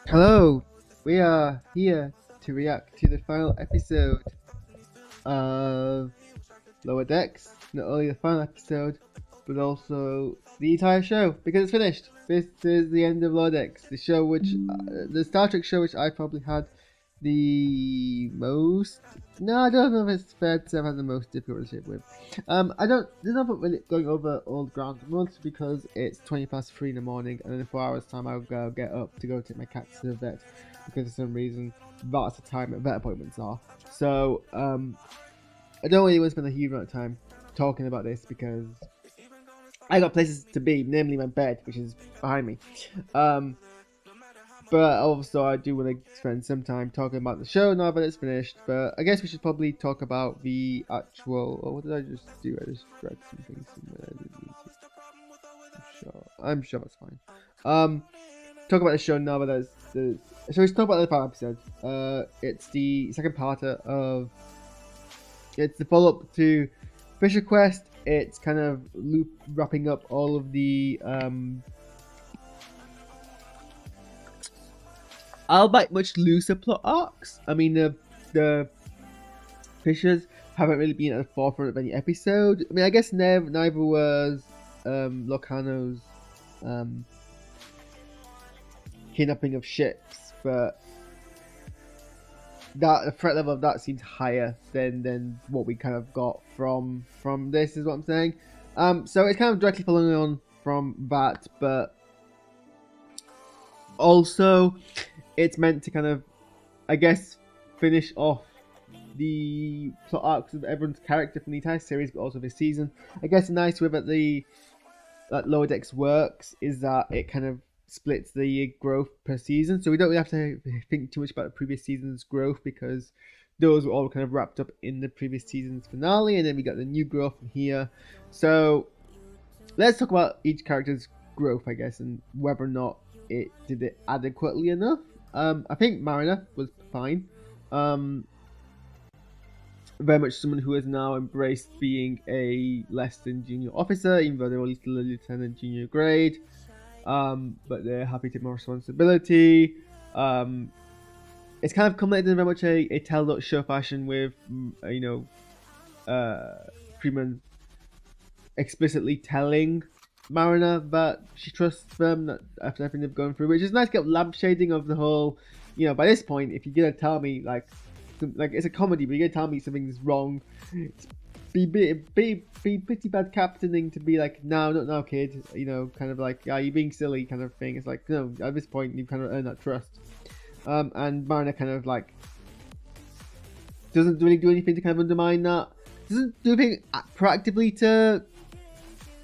Hello, we are here to react to the final episode of Lower Decks. Not only the final episode, but also the entire show because it's finished. This is the end of Lower Decks, the show the Star Trek show which I probably had the most. No, I don't know if it's fair to say I've had the most difficult relationship with. I don't. There's no point really going over old ground, mostly because it's 3:20 in the morning, and in 4 hours' time I'll go get up to go take my cat to the vet because for some reason that's the time that vet appointments are. So I don't really want to spend a huge amount of time talking about this because I got places to be, namely my bed, which is behind me. But also I do want to spend some time talking about the show now that it's finished. But I guess we should probably talk about the actual. Oh, what did I just do? I just read some things somewhere I didn't need to. I'm sure that's fine. Talk about the show now, but so let's talk about the final episode. It's the second part of. It's the follow-up to Fisher Quest. It's kind of wrapping up all of the albeit much looser plot arcs. I mean, the Fishers haven't really been at the forefront of any episode. I mean, I guess neither was Locano's kidnapping of ships, but the threat level of that seems higher than what we kind of got from this, is what I'm saying. So it's kind of directly following on from that, but also it's meant to kind of, I guess, finish off the plot arcs of everyone's character from the entire series, but also this season. I guess a nice way that Lower Decks works is that it kind of splits the growth per season, so we don't really have to think too much about the previous season's growth because those were all kind of wrapped up in the previous season's finale, and then we got the new growth from here. So let's talk about each character's growth, I guess, and whether or not it did it adequately enough. I think Mariner was fine. Very much someone who has now embraced being a less than junior officer, even though they're only still a lieutenant junior grade. But they're happy to take more responsibility. It's kind of culminated in very much a tell show fashion with, Freeman explicitly telling Mariner that she trusts them that after everything they've gone through, which is nice to get lampshading of the whole. By this point, if you're gonna tell me like it's a comedy, but you're gonna tell me something's wrong, be pretty bad captaining to be like, no, not now, kid. Kind of like, yeah, you're being silly, kind of thing. It's like, no, at this point you've kind of earned that trust. And Mariner kind of like doesn't really do anything to kind of undermine that. Doesn't do anything proactively to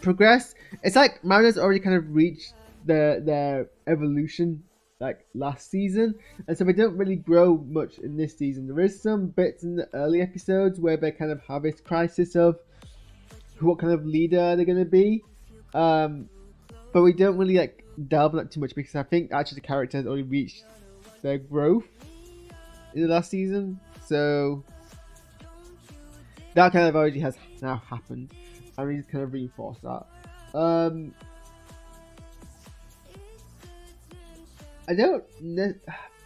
progress. It's like Mariner's already kind of reached their evolution like last season, and so they don't really grow much in this season. There is some bits in the early episodes where they kind of have this crisis of what kind of leader they're going to be, but we don't really like delve in that too much because I think actually the character has already reached their growth in the last season, so that kind of already has now happened, and we just kind of reinforce that. I don't know.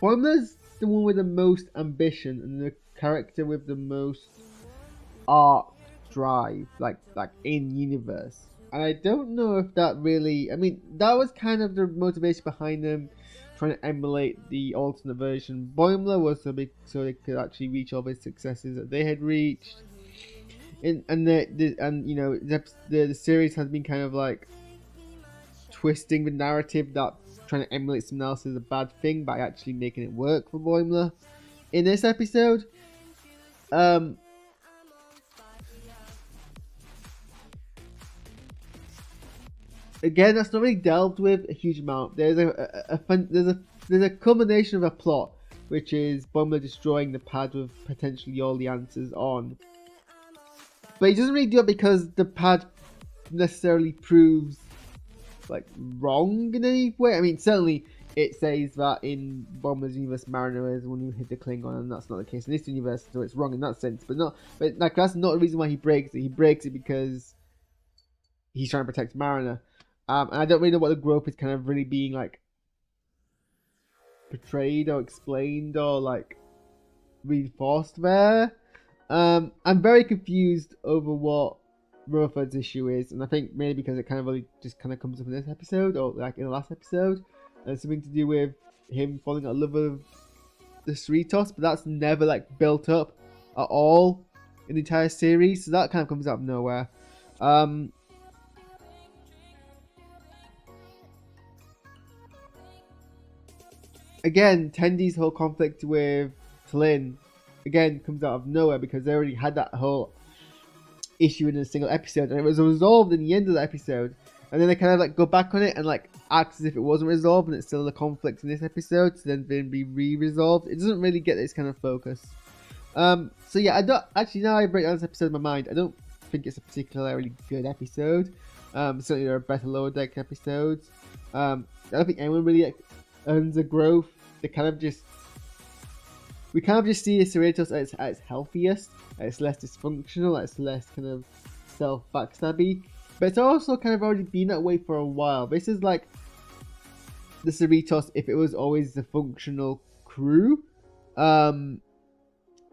Boimler's the one with the most ambition and the character with the most arc drive, like in universe. And I don't know if that really. I mean, that was kind of the motivation behind them trying to emulate the alternate version. Boimler was so big so they could actually reach all the successes that they had reached. The series has been kind of like twisting the narrative that trying to emulate someone else is a bad thing by actually making it work for Boimler. In this episode, again, that's not really delved with a huge amount. There's a culmination of a plot, which is Boimler destroying the pad with potentially all the answers on. But he doesn't really do it because the pad necessarily proves like wrong in any way. I mean, certainly it says that in Boimler's universe, Mariner is the one who hit the Klingon, and that's not the case in this universe, so it's wrong in that sense. But that's not the reason why he breaks it. He breaks it because he's trying to protect Mariner. And I don't really know what the growth is kind of really being like portrayed or explained or like reinforced there. I'm very confused over what Rutherford's issue is, and I think maybe because it kind of really just kind of comes up in this episode or like in the last episode, and it's something to do with him falling out of love with the Cerritos, but that's never like built up at all in the entire series, so that kind of comes out of nowhere. Again, Tendi's whole conflict with T'Lyn again comes out of nowhere because they already had that whole issue in a single episode, and it was resolved in the end of the episode, and then they kind of like go back on it and like act as if it wasn't resolved and it's still a conflict in this episode to then be re-resolved. It doesn't really get this kind of focus. So yeah, I don't actually, now I break down this episode in my mind, I don't think it's a particularly good episode. Certainly there are better Lower Deck episodes. I don't think anyone really earns a growth. We kind of just see Cerritos at its healthiest, at its less dysfunctional, at its less kind of self-backstabby. But it's also kind of already been that way for a while. This is like the Cerritos if it was always the functional crew,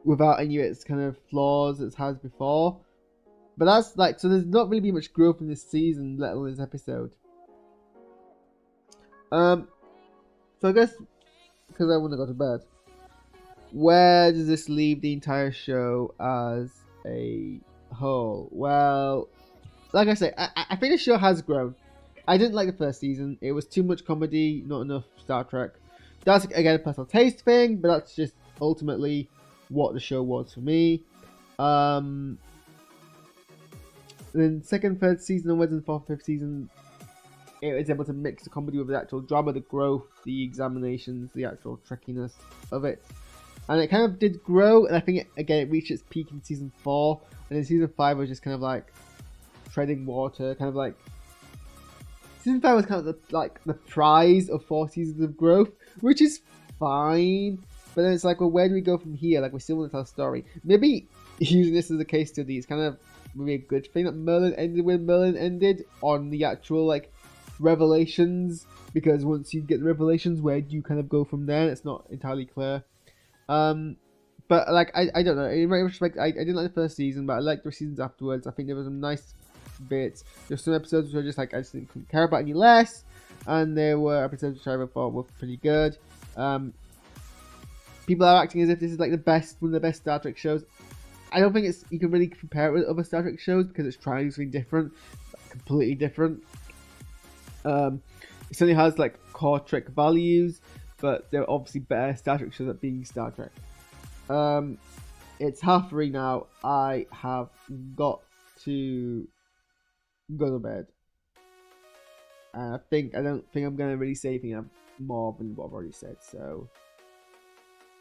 without any of its kind of flaws it has before. But that's like, so there's not really been much growth in this season, let alone this episode. So I guess, because I want to go to bed, where does this leave the entire show as a whole? Well, like I say, I think the show has grown. I didn't like the first season. It was too much comedy, not enough Star Trek. That's, again, a personal taste thing, but that's just ultimately what the show was for me. Then second, third season onwards, and fourth, fifth season, it was able to mix the comedy with the actual drama, the growth, the examinations, the actual trickiness of it. And it kind of did grow, and I think, it reached its peak in season 4, and then season 5 was just kind of like treading water, kind of like... Season 5 was kind of the prize of 4 seasons of growth, which is fine, but then it's like, well, where do we go from here? Like, we still want to tell a story. Maybe using this as a case study is kind of maybe a good thing that Merlin ended when Merlin ended, on the actual, like, revelations, because once you get the revelations, where do you kind of go from there? It's not entirely clear. But like, I don't know, in retrospect, I didn't like the first season, but I liked the seasons afterwards. I think there was some nice bits. There's some episodes which were just like, I just didn't care about any less, and there were episodes which I thought were pretty good. People are acting as if this is like one of the best Star Trek shows. I don't think you can really compare it with other Star Trek shows, because it's trying something different, completely different. It certainly has like core Trek values, but there are obviously better Star Trek shows at being Star Trek. It's 3:30 now. I have got to go to bed. I don't think I'm gonna really say anything more than what I've already said. So,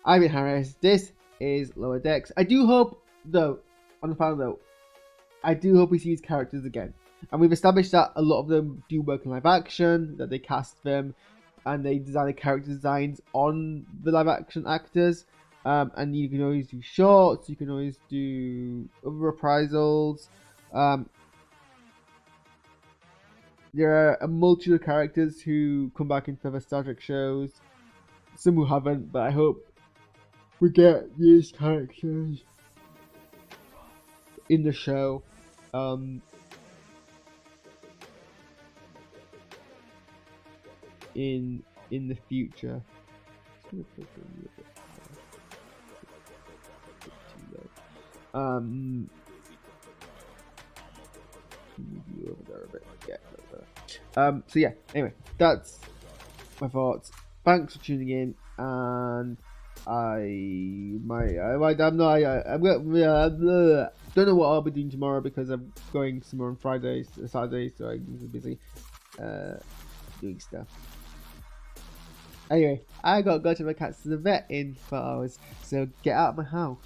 I've been Harris. This is Lower Decks. I do hope, though, on the final note, I do hope we see these characters again. And we've established that a lot of them do work in live action, that they cast them, and they design the character designs on the live action actors. And you can always do shorts, you can always do other reprisals. There are a multitude of characters who come back in further Star Trek shows. Some who haven't, but I hope we get these characters in the show. In the future. So yeah, anyway, that's my thoughts. Thanks for tuning in, and don't know what I'll be doing tomorrow, because I'm going somewhere on Saturday, so I'm busy doing stuff. Anyway, I gotta go to my cats to the vet in 4 hours, so get out of my house.